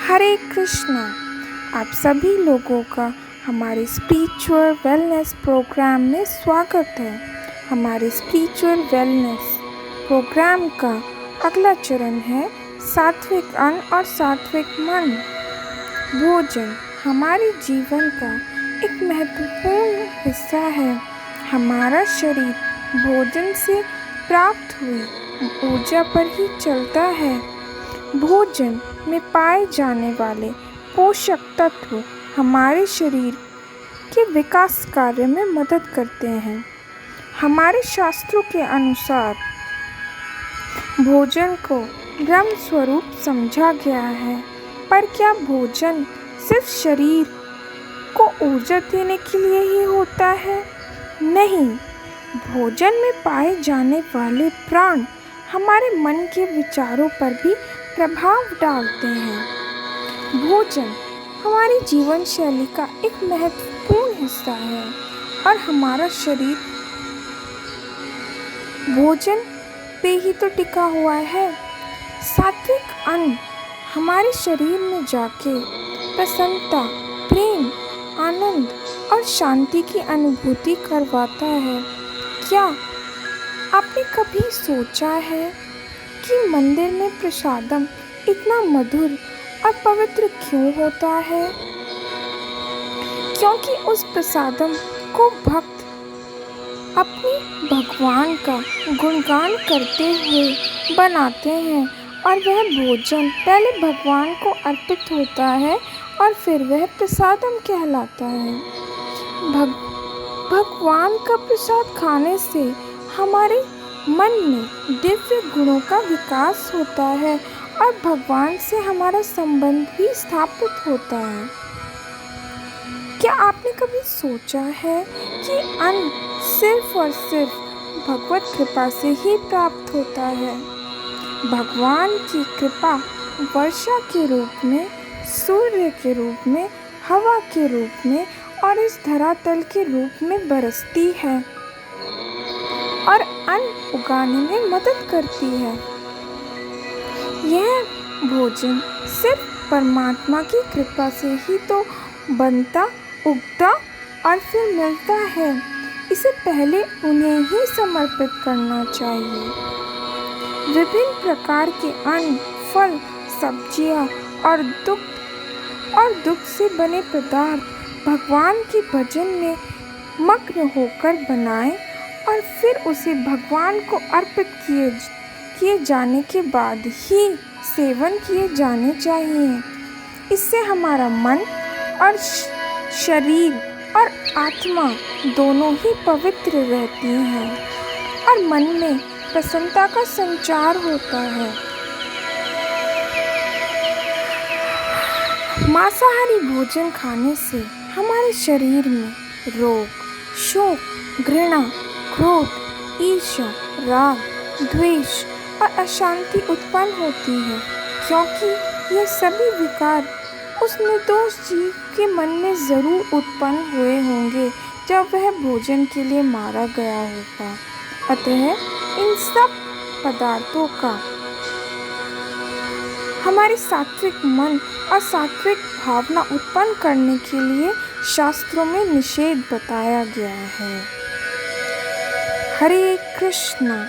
हरे कृष्णा। आप सभी लोगों का हमारे स्पिरिचुअल वेलनेस प्रोग्राम में स्वागत है। हमारे स्पिरिचुअल वेलनेस प्रोग्राम का अगला चरण है सात्विक अन्न और सात्विक मन। भोजन हमारे जीवन का एक महत्वपूर्ण हिस्सा है। हमारा शरीर भोजन से प्राप्त हुई ऊर्जा पर ही चलता है। भोजन में पाए जाने वाले पोषक तत्व हमारे शरीर के विकास कार्य में मदद करते हैं। हमारे शास्त्रों के अनुसार भोजन को ब्रह्म स्वरूप समझा गया है। पर क्या भोजन सिर्फ शरीर को ऊर्जा देने के लिए ही होता है? नहीं, भोजन में पाए जाने वाले प्राण हमारे मन के विचारों पर भी प्रभाव डालते हैं। भोजन हमारी जीवन शैली का एक महत्वपूर्ण हिस्सा है और हमारा शरीर भोजन पे ही तो टिका हुआ है। सात्विक अन्न हमारे शरीर में जाके प्रसन्नता, प्रेम, आनंद और शांति की अनुभूति करवाता है। क्या आपने कभी सोचा है कि मंदिर में प्रसादम इतना मधुर और पवित्र क्यों होता है? क्योंकि उस प्रसादम को भक्त अपने भगवान का गुणगान करते हुए बनाते हैं और वह भोजन पहले भगवान को अर्पित होता है और फिर वह प्रसादम कहलाता है। भगवान का प्रसाद खाने से हमारे मन में दिव्य गुणों का विकास होता है और भगवान से हमारा संबंध भी स्थापित होता है। क्या आपने कभी सोचा है कि अन्न सिर्फ और सिर्फ भगवत कृपा से ही प्राप्त होता है? भगवान की कृपा वर्षा के रूप में, सूर्य के रूप में, हवा के रूप में और इस धरातल के रूप में बरसती है और अन्न उगाने में मदद करती है। यह भोजन सिर्फ परमात्मा की कृपा से ही तो बनता, उगता और फिर मिलता है। इसे पहले उन्हें ही समर्पित करना चाहिए। विभिन्न प्रकार के अन्न, फल, सब्जियां और दुग्ध से बने पदार्थ भगवान के भजन में मग्न होकर बनाएं और फिर उसे भगवान को अर्पित किए जाने के बाद ही सेवन किए जाने चाहिए। इससे हमारा मन और शरीर और आत्मा दोनों ही पवित्र रहती हैं और मन में प्रसन्नता का संचार होता है। मांसाहारी भोजन खाने से हमारे शरीर में रोग, शोक, घृणा, क्रोध, ईर्ष्या, राग, द्वेष और अशांति उत्पन्न होती है, क्योंकि ये सभी विकार उस निर्दोष जीव के मन में जरूर उत्पन्न हुए होंगे जब वह भोजन के लिए मारा गया होगा। अतः इन सब पदार्थों का हमारे सात्विक मन और सात्विक भावना उत्पन्न करने के लिए शास्त्रों में निषेध बताया गया है। हरे कृष्णा।